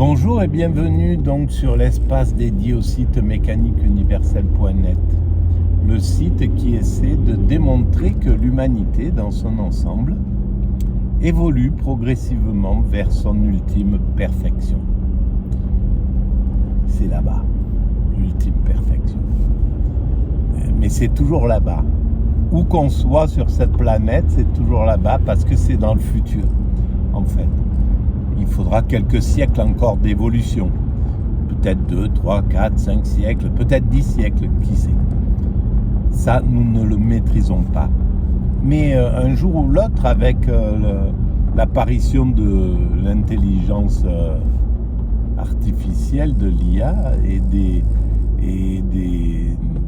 Bonjour et bienvenue donc sur l'espace dédié au site mécaniqueuniverselle.net, le site qui essaie de démontrer que l'humanité dans son ensemble évolue progressivement vers son ultime perfection. C'est là-bas, l'ultime perfection. Mais c'est toujours là-bas. Où qu'on soit sur cette planète, c'est toujours là-bas parce que c'est dans le futur, en fait. Il faudra quelques siècles encore d'évolution. Peut-être 2, 3, 4, 5 siècles, peut-être 10 siècles, qui sait. Ça, nous ne le maîtrisons pas. Mais un jour ou l'autre, avec l'apparition de l'intelligence artificielle, de l'IA et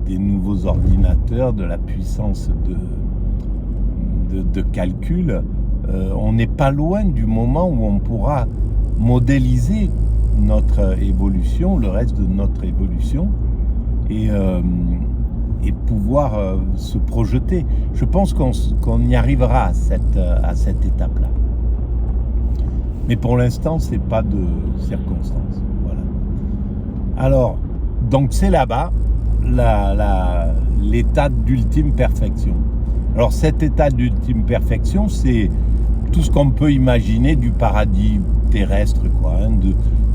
des nouveaux ordinateurs, de la puissance de calcul, on n'est pas loin du moment où on pourra modéliser notre évolution, le reste de notre évolution, et pouvoir se projeter. Je pense qu'on y arrivera à cette étape-là. Mais pour l'instant, c'est pas de circonstance. Voilà. Alors, donc c'est là-bas l'état d'ultime perfection. Alors cet état d'ultime perfection, c'est tout ce qu'on peut imaginer du paradis terrestre,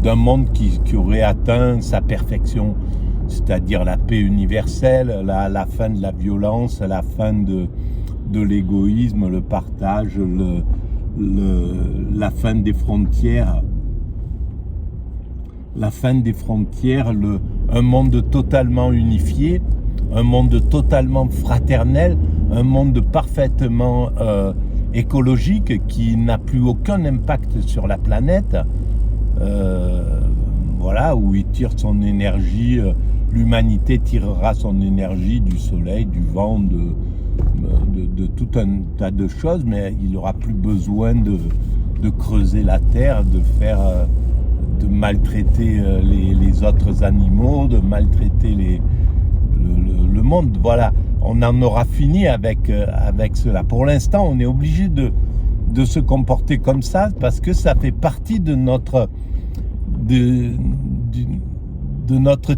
d'un monde qui aurait atteint sa perfection, c'est-à-dire la paix universelle, la fin de la violence, la fin de l'égoïsme, le partage, la fin des frontières, un monde totalement unifié, un monde totalement fraternel, un monde parfaitement écologique qui n'a plus aucun impact sur la planète, où il tire son énergie, l'humanité tirera son énergie du soleil, du vent, de tout un tas de choses, mais il n'aura plus besoin de creuser la terre, de maltraiter les autres animaux, de maltraiter le monde. Voilà, on en aura fini avec cela. Pour l'instant, on est obligé de se comporter comme ça parce que ça fait partie de notre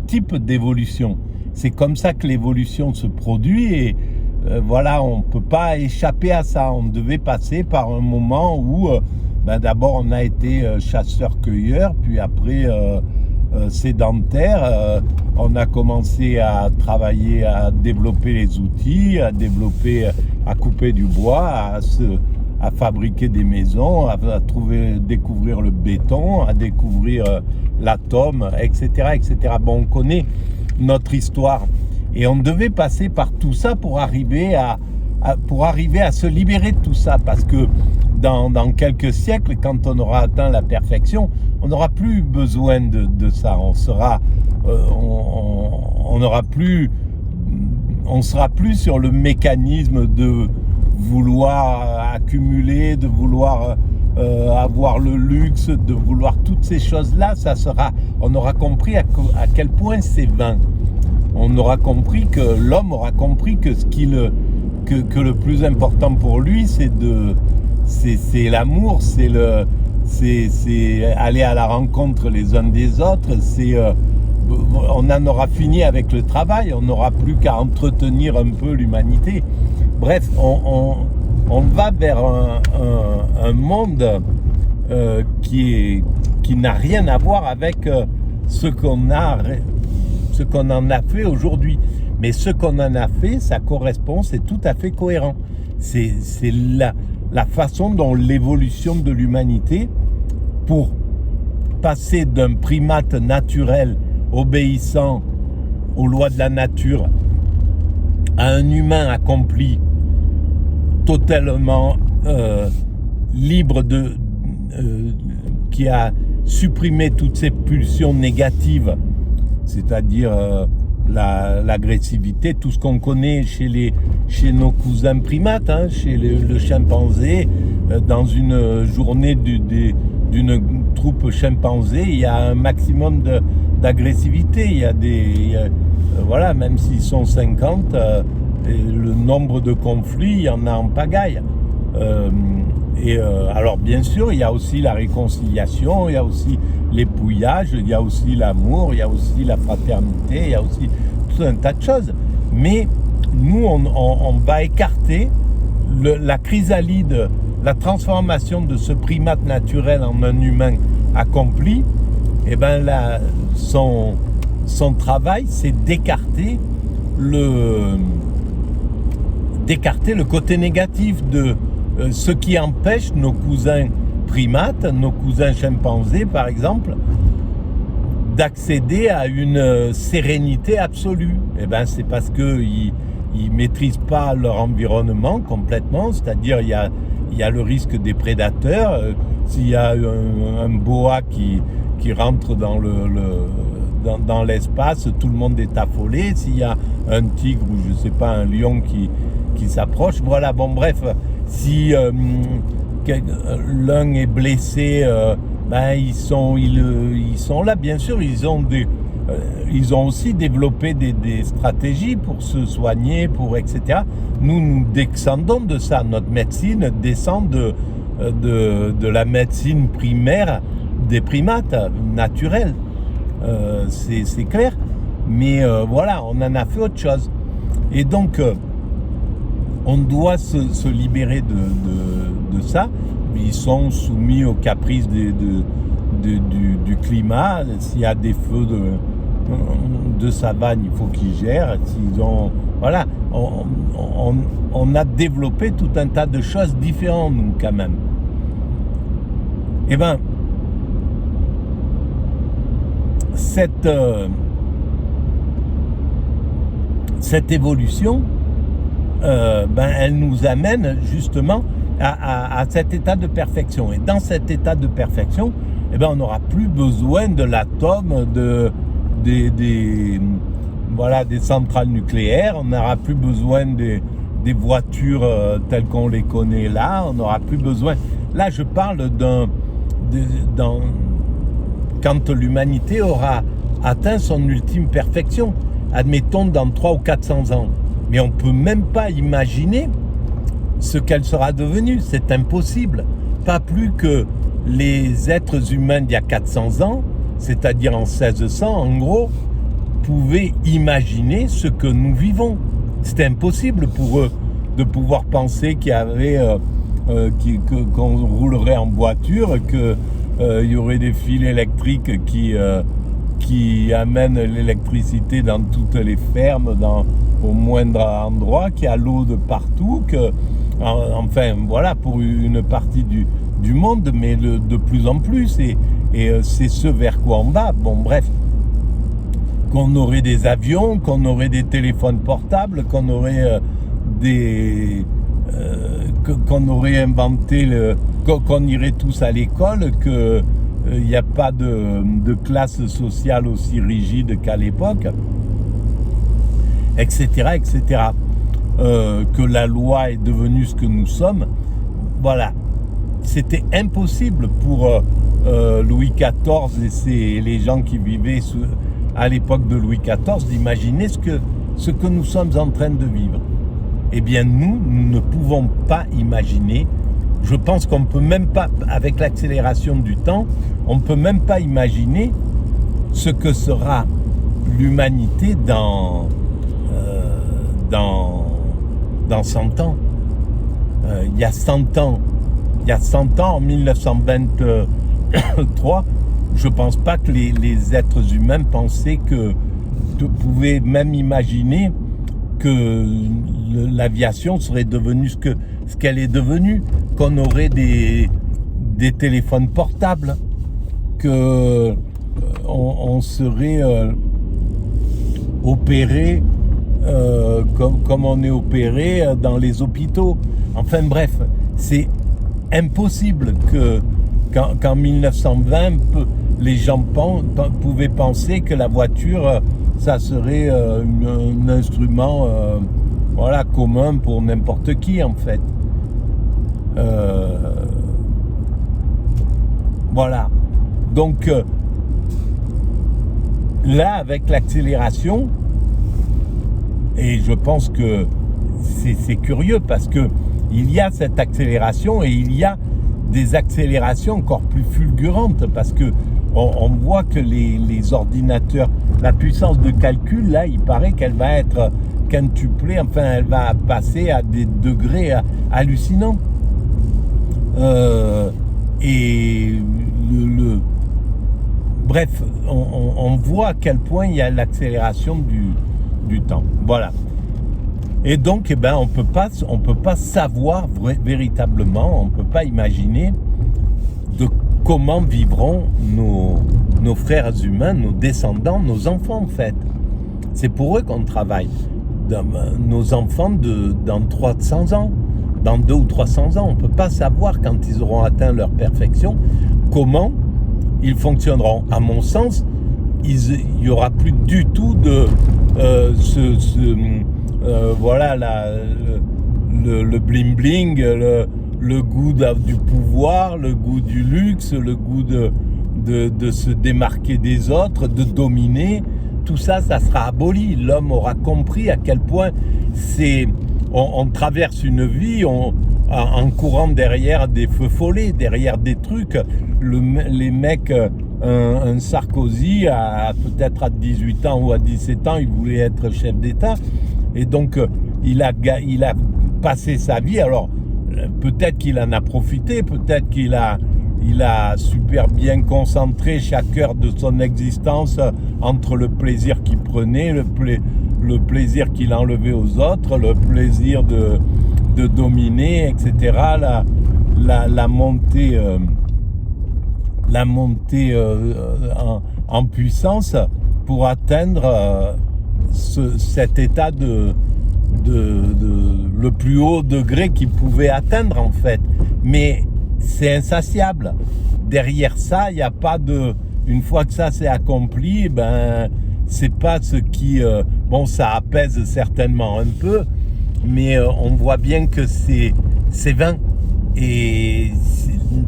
type d'évolution. C'est comme ça que l'évolution se produit et on ne peut pas échapper à ça. On devait passer par un moment où d'abord on a été chasseur-cueilleur, puis après sédentaire. On a commencé à travailler, à développer les outils, à couper du bois, à fabriquer des maisons, à découvrir le béton, à découvrir l'atome, etc., etc. Bon, on connaît notre histoire et on devait passer par tout ça pour arriver à se libérer de tout ça, parce que dans quelques siècles, quand on aura atteint la perfection, on n'aura plus besoin de ça. On sera plus sur le mécanisme de vouloir accumuler, de vouloir avoir le luxe, de vouloir toutes ces choses-là. On aura compris à quel point c'est vain. On aura compris que l'homme aura compris que que le plus important pour lui, c'est l'amour, c'est aller à la rencontre les uns des autres, on en aura fini avec le travail, on n'aura plus qu'à entretenir un peu l'humanité. Bref, on va vers un monde qui n'a rien à voir avec ce qu'on en a fait aujourd'hui. Mais ce qu'on en a fait, ça correspond, c'est tout à fait cohérent. C'est la façon dont l'évolution de l'humanité, pour passer d'un primate naturel obéissant aux lois de la nature à un humain accompli, totalement libre qui a supprimé toutes ces pulsions négatives, c'est-à-dire l'agressivité, tout ce qu'on connaît chez nos cousins primates, chez le chimpanzé. Dans une journée d'une troupe chimpanzé, il y a un maximum d'agressivité. Il y a même s'ils sont 50, le nombre de conflits, il y en a en pagaille. Alors bien sûr, il y a aussi la réconciliation, il y a aussi l'épouillage, il y a aussi l'amour, il y a aussi la fraternité, il y a aussi tout un tas de choses. Mais nous, on va écarter la chrysalide, la transformation de ce primate naturel en un humain accompli. Et bien là, son travail, c'est d'écarter le côté négatif de ce qui empêche nos cousins primates, nos cousins chimpanzés par exemple, d'accéder à une sérénité absolue. Et ben c'est parce qu'ils ne maîtrisent pas leur environnement complètement, c'est-à-dire il y a le risque des prédateurs. S'il y a un boa qui rentre dans l'espace, tout le monde est affolé. S'il y a un tigre ou je sais pas, un lion qui s'approche, voilà, bon bref, si l'un est blessé, ils sont là, bien sûr, ils ont aussi développé des stratégies pour se soigner, etc. Nous descendons de ça, notre médecine descend de la médecine primaire des primates naturels, c'est clair, mais voilà, on en a fait autre chose. Et donc, on doit se libérer de ça. Ils sont soumis aux caprices du climat. S'il y a des feux de savane, il faut qu'ils gèrent. Voilà, on a développé tout un tas de choses différentes, nous, quand même. Eh bien, cette évolution, elle nous amène justement à cet état de perfection. Et dans cet état de perfection, on n'aura plus besoin de l'atome, des centrales nucléaires, on n'aura plus besoin des voitures telles qu'on les connaît là, on n'aura plus besoin. Là, je parle quand l'humanité aura atteint son ultime perfection, admettons dans 300 ou 400 ans. Mais on ne peut même pas imaginer ce qu'elle sera devenue, c'est impossible. Pas plus que les êtres humains d'il y a 400 ans, c'est-à-dire en 1600 en gros, pouvaient imaginer ce que nous vivons. C'était impossible pour eux de pouvoir penser qu'il y avait, qu'on roulerait en voiture, qu'il y aurait des fils électriques qui amènent l'électricité dans toutes les fermes, au moindre endroit, qu'il y a l'eau de partout, enfin voilà, pour une partie du monde, mais de plus en plus, et c'est ce vers quoi on va. Bon bref, qu'on aurait des avions, qu'on aurait des téléphones portables, qu'on aurait qu'on aurait inventé qu'on irait tous à l'école, que il n'y a pas de classe sociale aussi rigide qu'à l'époque, etc., etc. Que la loi est devenue ce que nous sommes. Voilà. C'était impossible pour Louis XIV et les gens qui vivaient à l'époque de Louis XIV d'imaginer ce que nous sommes en train de vivre. Eh bien, nous ne pouvons pas imaginer. Je pense qu'on ne peut même pas, avec l'accélération du temps, on ne peut même pas imaginer ce que sera l'humanité dans 100 ans. Il y a 100 ans, en 1923, je ne pense pas que les êtres humains pensaient pouvaient même imaginer que l'aviation serait devenue ce qu'elle est devenue, qu'on aurait des téléphones portables, que on serait opéré comme on est opéré dans les hôpitaux. Enfin bref, c'est impossible qu'en 1920, les gens pouvaient penser que la voiture, ça serait un instrument commun pour n'importe qui, en fait. Voilà. Donc, là, avec l'accélération, et je pense que c'est curieux parce que il y a cette accélération et il y a des accélérations encore plus fulgurantes parce que on voit que les ordinateurs, la puissance de calcul, là, il paraît qu'elle va être quintuplée, enfin, elle va passer à des degrés hallucinants. Et bref, on voit à quel point il y a l'accélération du temps. Voilà. Et donc, on peut pas savoir véritablement, on peut pas imaginer de comment vivront nos frères humains, nos descendants, nos enfants en fait. C'est pour eux qu'on travaille. Nos enfants dans 300 ans, dans 200 ou 300 ans, on ne peut pas savoir quand ils auront atteint leur perfection, comment ils fonctionneront. À mon sens, il n'y aura plus du tout de voilà le bling bling, le goût du pouvoir, le goût du luxe, le goût de se démarquer des autres, de dominer. Tout ça, ça sera aboli. L'homme aura compris à quel point on traverse une vie en courant derrière des feux follets, derrière des trucs. Les mecs, un Sarkozy, peut-être à 18 ans ou à 17 ans, il voulait être chef d'État. Et donc, il a passé sa vie. Alors, peut-être qu'il en a profité, peut-être qu'il a super bien concentré chaque heure de son existence entre le plaisir qu'il prenait, le plaisir qu'il enlevait aux autres, le plaisir de dominer, etc. La montée en puissance pour atteindre cet état le plus haut degré qu'il pouvait atteindre en fait. Mais c'est insatiable. Derrière ça, il n'y a pas une fois que ça c'est accompli, c'est pas ce qui... ça apaise certainement un peu, mais on voit bien que c'est vain. Et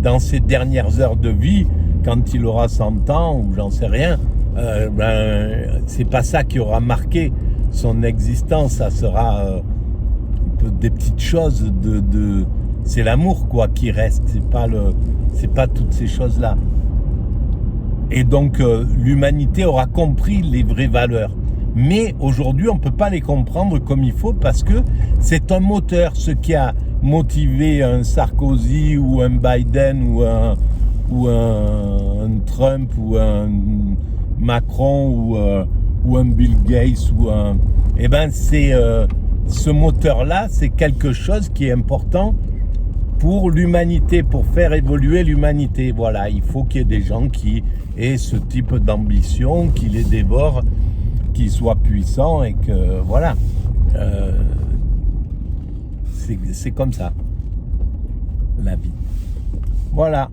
dans ses dernières heures de vie, quand il aura 100 ans, ou j'en sais rien, c'est pas ça qui aura marqué son existence. Ça sera des petites choses c'est l'amour quoi qui reste, c'est pas toutes ces choses-là. Et donc l'humanité aura compris les vraies valeurs. Mais aujourd'hui, on ne peut pas les comprendre comme il faut parce que c'est un moteur. Ce qui a motivé un Sarkozy ou un Biden ou un Trump ou un Macron ou un Bill Gates c'est ce moteur-là, c'est quelque chose qui est important pour l'humanité, pour faire évoluer l'humanité. Voilà, il faut qu'il y ait des gens qui aient ce type d'ambition, qui les dévorent, qui soient puissants et que voilà. C'est comme ça, la vie. Voilà,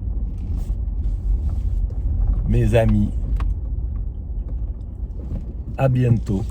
mes amis. À bientôt.